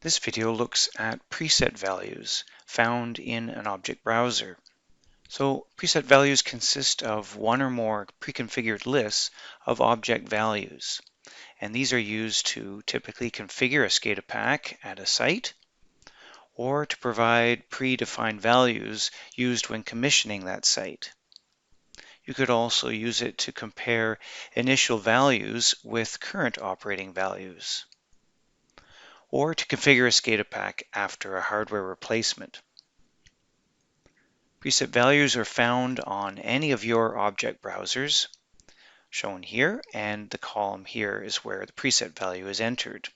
This video looks at preset values found in an object browser. So preset values consist of one or more pre-configured lists of object values. And these are used to typically configure a SCADA pack at a site or to provide predefined values used when commissioning that site. You could also use it to compare initial values with current operating values, or to configure a SCADA pack after a hardware replacement. Preset values are found on any of your object browsers, shown here, and the column here is where the preset value is entered.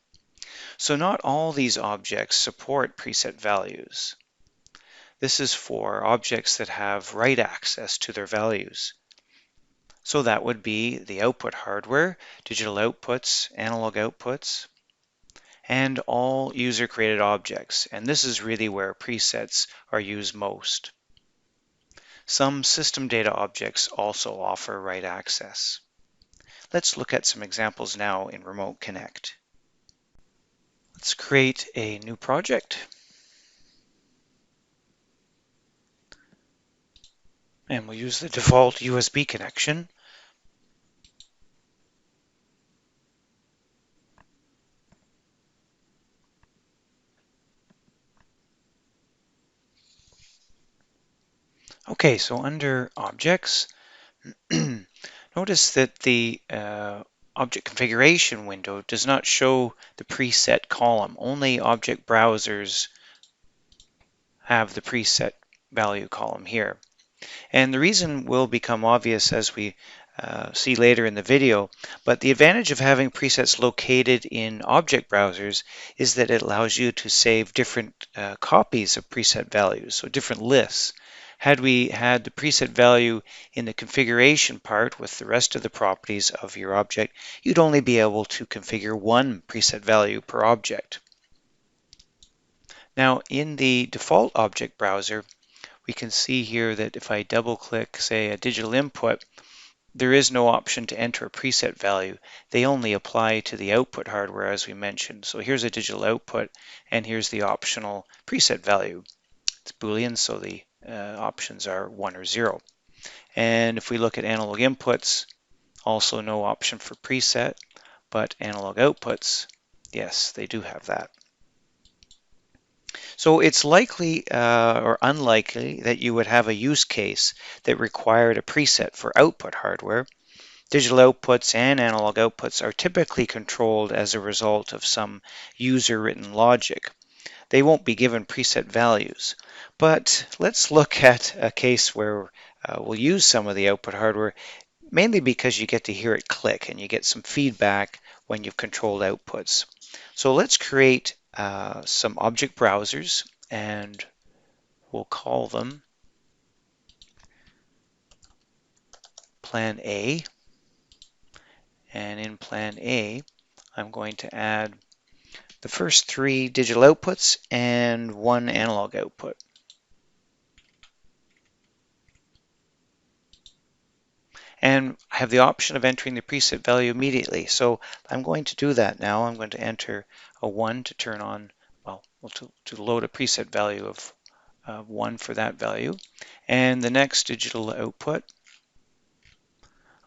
So not all these objects support preset values. This is for objects that have write access to their values. So that would be the output hardware, digital outputs, analog outputs, and all user-created objects. And this is really where presets are used most. Some system data objects also offer write access. Let's look at some examples now in RemoteConnect. Let's create a new project. And we'll use the default USB connection. Okay, so under Objects, notice that the Object Configuration window does not show the preset column. Only object browsers have the preset value column here. And the reason will become obvious as we see later in the video, but the advantage of having presets located in object browsers is that it allows you to save different copies of preset values, so different lists. Had we had the preset value in the configuration part with the rest of the properties of your object, you'd only be able to configure one preset value per object. Now, in the default object browser, we can see here that if I double click, say, a digital input, there is no option to enter a preset value. They only apply to the output hardware, as we mentioned. So here's a digital output, and here's the optional preset value. It's Boolean, so the options are 1 or 0. And if we look at analog inputs, also no option for preset, but analog outputs, yes, they do have that. So it's likely or unlikely that you would have a use case that required a preset for output hardware. Digital outputs and analog outputs are typically controlled as a result of some user-written logic. They won't be given preset values. But let's look at a case where we'll use some of the output hardware, mainly because you get to hear it click and you get some feedback when you've controlled outputs. So let's create some object browsers, and we'll call them Plan A. And in Plan A, I'm going to add the first 3 digital outputs and 1 analog output. And I have the option of entering the preset value immediately. So I'm going to do that now. I'm going to enter a 1 to turn on, to load a preset value of 1 for that value. And the next digital output,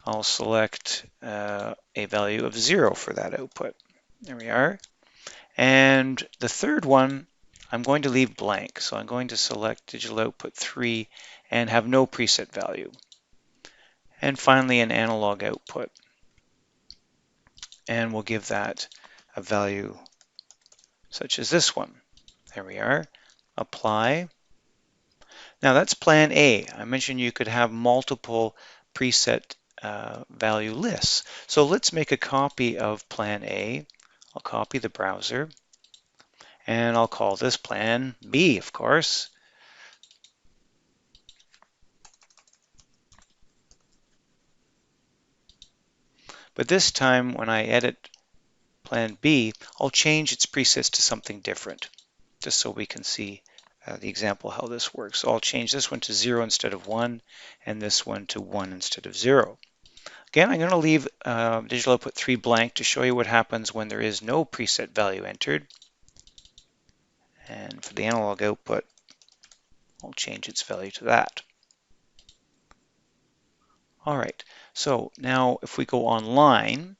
I'll select a value of 0 for that output. There we are. And the third one, I'm going to leave blank. So I'm going to select digital output 3 and have no preset value. And finally, an analog output. And we'll give that a value such as this one. There we are. Apply. Now that's Plan A. I mentioned you could have multiple preset value lists. So let's make a copy of Plan A. I'll copy the browser, and I'll call this Plan B, of course. But this time, when I edit Plan B, I'll change its presets to something different, just so we can see the example how this works. So I'll change this one to 0 instead of 1, and this one to 1 instead of 0. Again, I'm going to leave digital output 3 blank to show you what happens when there is no preset value entered. And for the analog output, I'll change its value to that. All right, so now if we go online,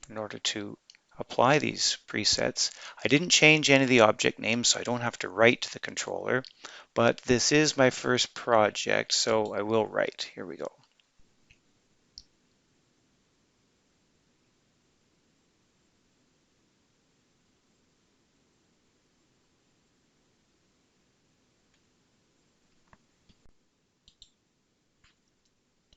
in order to apply these presets, I didn't change any of the object names, so I don't have to write to the controller, but this is my first project, so I will write. Here we go.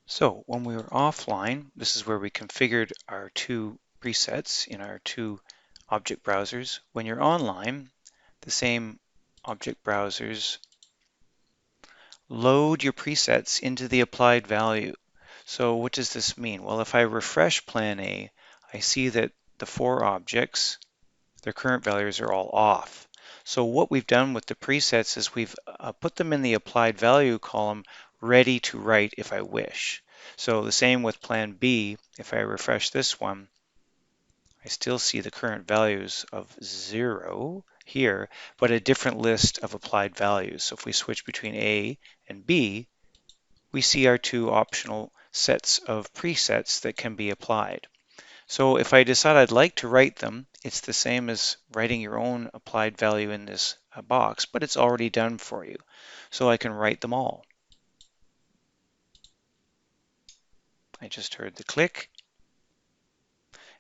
So when we were offline, this is where we configured our two presets in our two object browsers. When you're online, the same object browsers load your presets into the applied value. So what does this mean? Well, if I refresh Plan A, I see that the four objects, their current values are all off. So what we've done with the presets is we've put them in the applied value column ready to write if I wish. So the same with Plan B, if I refresh this one, I still see the current values of 0 here, but a different list of applied values. So if we switch between A and B, we see our two optional sets of presets that can be applied. So if I decide I'd like to write them, it's the same as writing your own applied value in this box, but it's already done for you. So I can write them all. I just heard the click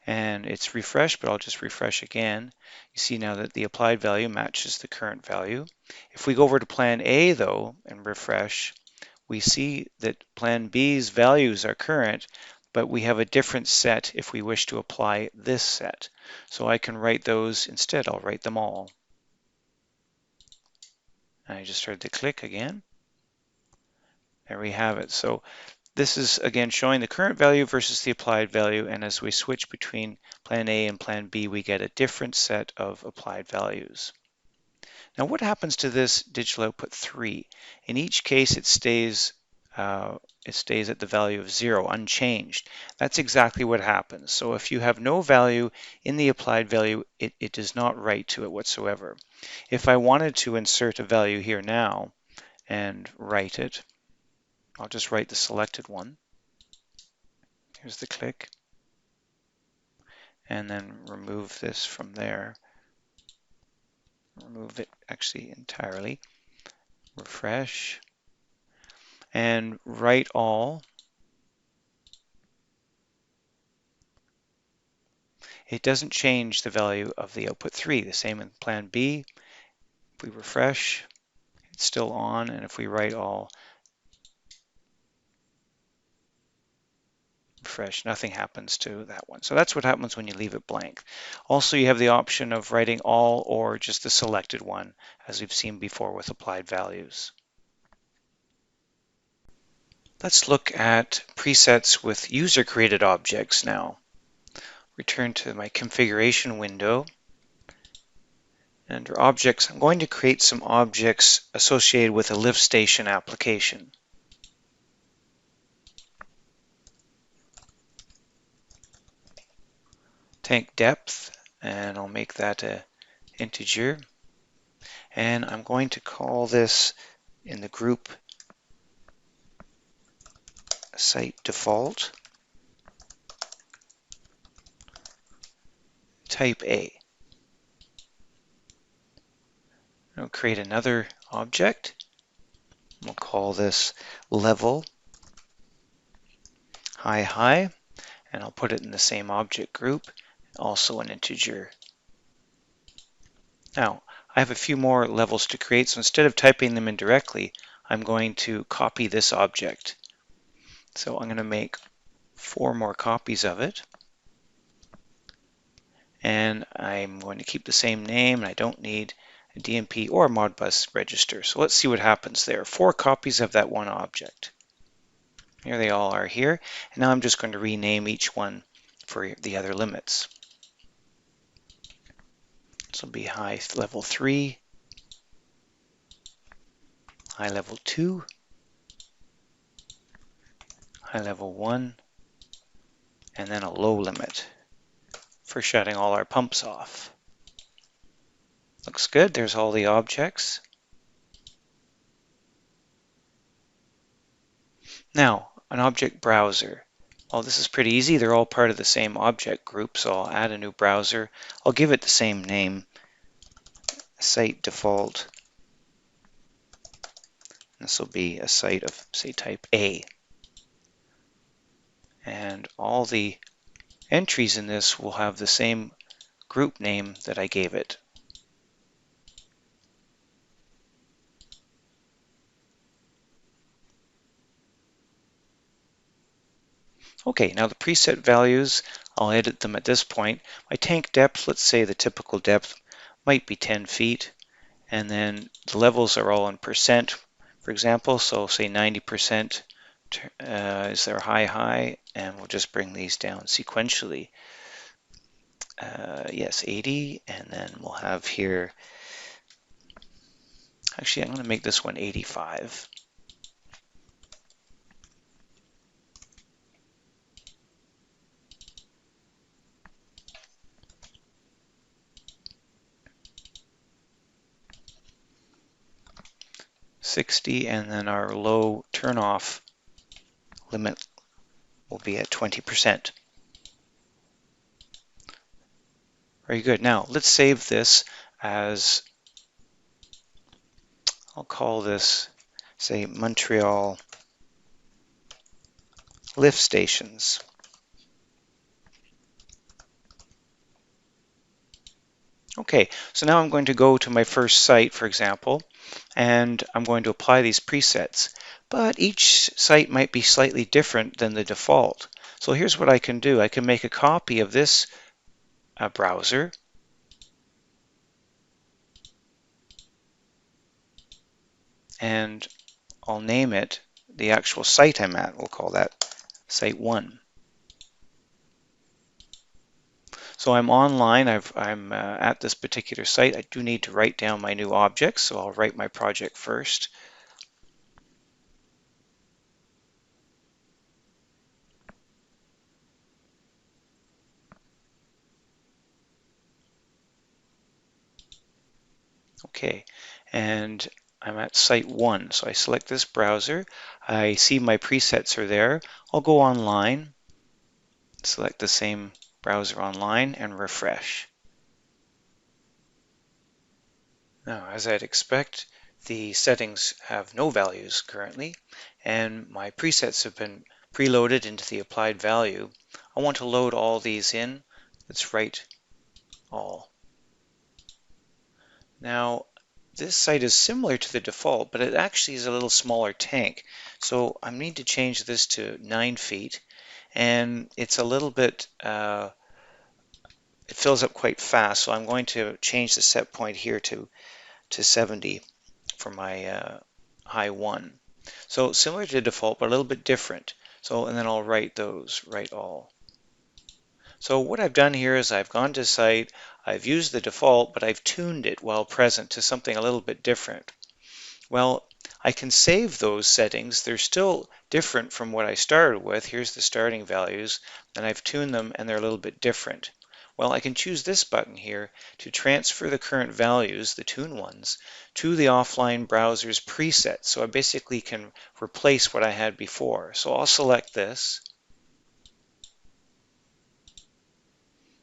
and it's refreshed, but I'll just refresh again. You see now that the applied value matches the current value. If we go over to Plan A though and refresh, we see that Plan B's values are current, but we have a different set if we wish to apply this set. So I can write those instead. I'll write them all. And I just heard the click again. There we have it. So this is again showing the current value versus the applied value, and as we switch between Plan A and Plan B, we get a different set of applied values. Now what happens to this digital output 3? In each case it stays at the value of 0, unchanged. That's exactly what happens. So if you have no value in the applied value, it does not write to it whatsoever. If I wanted to insert a value here now and write it, I'll just write the selected one. Here's the click. And then remove this from there. Remove it actually entirely. Refresh. And write all. It doesn't change the value of the output 3. The same in Plan B. If we refresh, it's still on, and if we write all, refresh, nothing happens to that one. So that's what happens when you leave it blank. Also, you have the option of writing all or just the selected one, as we've seen before with applied values. Let's look at presets with user-created objects now. Return to my configuration window. And under objects, I'm going to create some objects associated with a lift station application. Tank depth, and I'll make that an integer. And I'm going to call this in the group site default type A. I'll create another object. We'll call this level high, and I'll put it in the same object group, also an integer. Now, I have a few more levels to create, so instead of typing them in directly, I'm going to copy this object. So I'm going to make 4 more copies of it. And I'm going to keep the same name, and I don't need a DMP or a Modbus register. So let's see what happens there. 4 copies of that one object. Here they all are here. And now I'm just going to rename each one for the other limits. This will be high level 3, high level 2, high level 1, and then a low limit for shutting all our pumps off. Looks good. There's all the objects. Now, an object browser. Well, this is pretty easy. They're all part of the same object group, so I'll add a new browser. I'll give it the same name, site default. This will be a site of, say, type A. And all the entries in this will have the same group name that I gave it. Okay, now the preset values, I'll edit them at this point. My tank depth, let's say the typical depth might be 10 feet. And then the levels are all in percent, for example. So say 90% is their high, and we'll just bring these down sequentially. Yes, 80, and then we'll have here, actually I'm going to make this one 85. $60, and then our low turn-off limit will be at 20%. Very good. Now let's save this as, I'll call this, say, Montreal lift stations. Okay, so now I'm going to go to my first site, for example, and I'm going to apply these presets. But each site might be slightly different than the default. So here's what I can do. I can make a copy of this browser. And I'll name it the actual site I'm at. We'll call that Site 1. So I'm online, I'm at this particular site. I do need to write down my new objects, so I'll write my project first. Okay, and I'm at Site 1, so I select this browser. I see my presets are there. I'll go online, select the same browser online, and refresh. Now, as I'd expect, the settings have no values currently, and my presets have been preloaded into the applied value. I want to load all these in. Let's write all. Now, this site is similar to the default, but it actually is a little smaller tank. So I need to change this to 9 feet, and it's a little bit, it fills up quite fast. So I'm going to change the set point here to 70 for my high 1. So similar to the default, but a little bit different. So, and then I'll write those, write all. So what I've done here is I've gone to site, I've used the default, but I've tuned it while present to something a little bit different. Well, I can save those settings. They're still different from what I started with. Here's the starting values, and I've tuned them, and they're a little bit different. Well, I can choose this button here to transfer the current values, the tune ones, to the offline browser's preset. So I basically can replace what I had before. So I'll select this.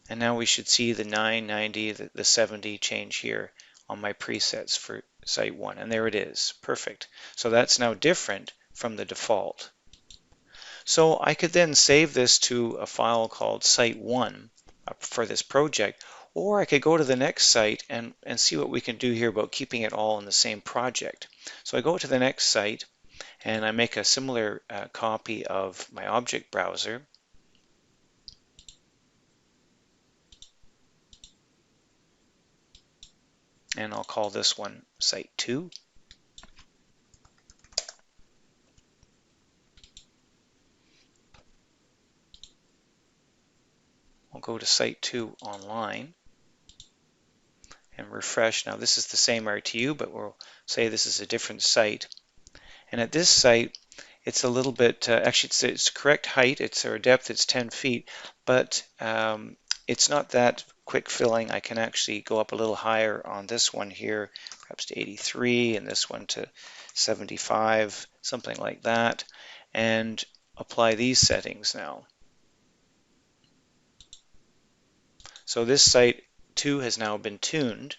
And now we should see the 990, the 70 change here on my presets for Site 1. And there it is. Perfect. So that's now different from the default. So I could then save this to a file called Site 1 for this project, or I could go to the next site and see what we can do here about keeping it all in the same project. So I go to the next site and I make a similar copy of my object browser. And I'll call this one Site 2. I'll go to Site 2 online and refresh. Now this is the same RTU, but we'll say this is a different site. And at this site, it's a little bit, actually it's correct height, it's our depth, it's 10 feet, but it's not that quick filling, I can actually go up a little higher on this one here, perhaps to 83, and this one to 75, something like that, and apply these settings now. So this site 2 has now been tuned,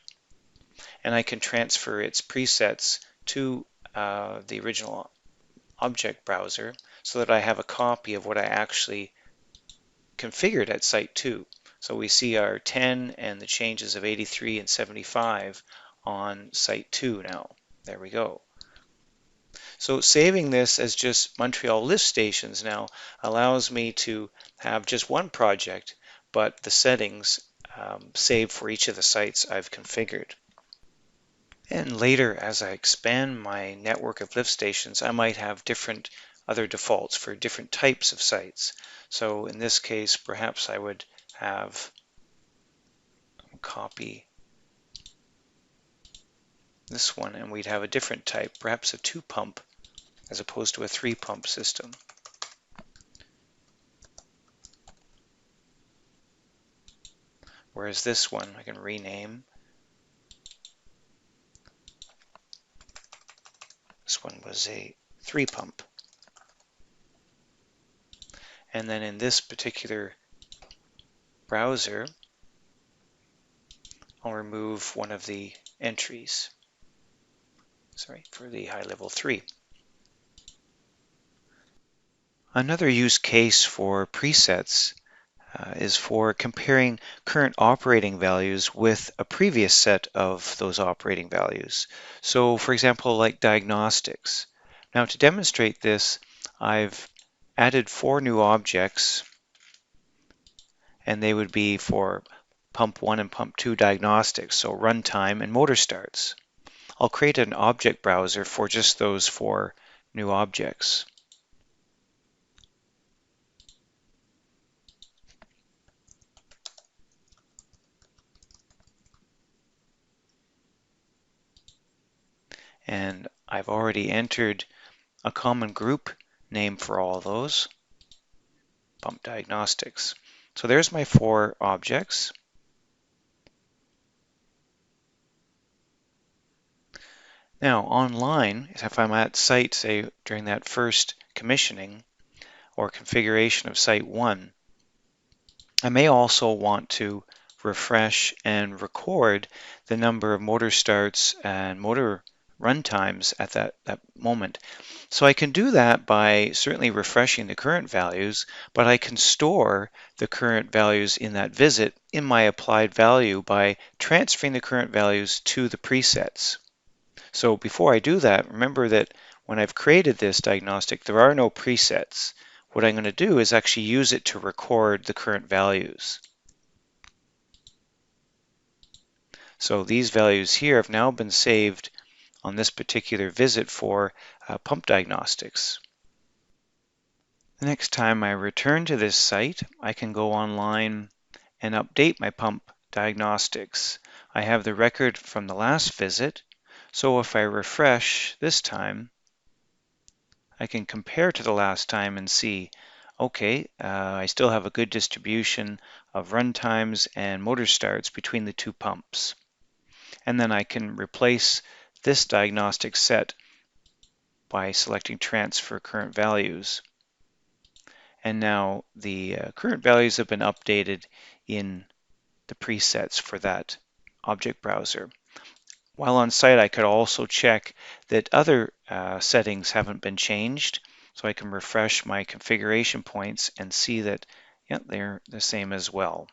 and I can transfer its presets to the original object browser so that I have a copy of what I actually configured at site 2. So we see our 10 and the changes of 83 and 75 on site 2 now. There we go. So saving this as just Montreal lift stations now allows me to have just one project, but the settings saved for each of the sites I've configured. And later, as I expand my network of lift stations, I might have different other defaults for different types of sites. So in this case, perhaps I would have copy this one, and we'd have a different type, perhaps a 2-pump as opposed to a 3-pump system. Whereas this one I can rename. This one was a 3-pump. And then in this particular browser, I'll remove one of the entries. Sorry, for the high level 3. Another use case for presets is for comparing current operating values with a previous set of those operating values. So for example, like diagnostics. Now to demonstrate this, I've added 4 new objects, and they would be for pump 1 and pump 2 diagnostics, so runtime and motor starts. I'll create an object browser for just those 4 new objects. And I've already entered a common group name for all those, pump diagnostics. So there's my 4 objects. Now online, if I'm at site, say during that first commissioning or configuration of site 1, I may also want to refresh and record the number of motor starts and motor run times at that moment. So I can do that by certainly refreshing the current values, but I can store the current values in that visit in my applied value by transferring the current values to the presets. So before I do that, remember that when I've created this diagnostic, there are no presets. What I'm going to do is actually use it to record the current values. So these values here have now been saved on this particular visit for pump diagnostics. The next time I return to this site, I can go online and update my pump diagnostics. I have the record from the last visit, so if I refresh this time, I can compare to the last time and see, okay, I still have a good distribution of run times and motor starts between the 2 pumps. And then I can replace this diagnostic set by selecting transfer current values. And now the current values have been updated in the presets for that object browser. While on site, I could also check that other settings haven't been changed, so I can refresh my configuration points and see that they're the same as well.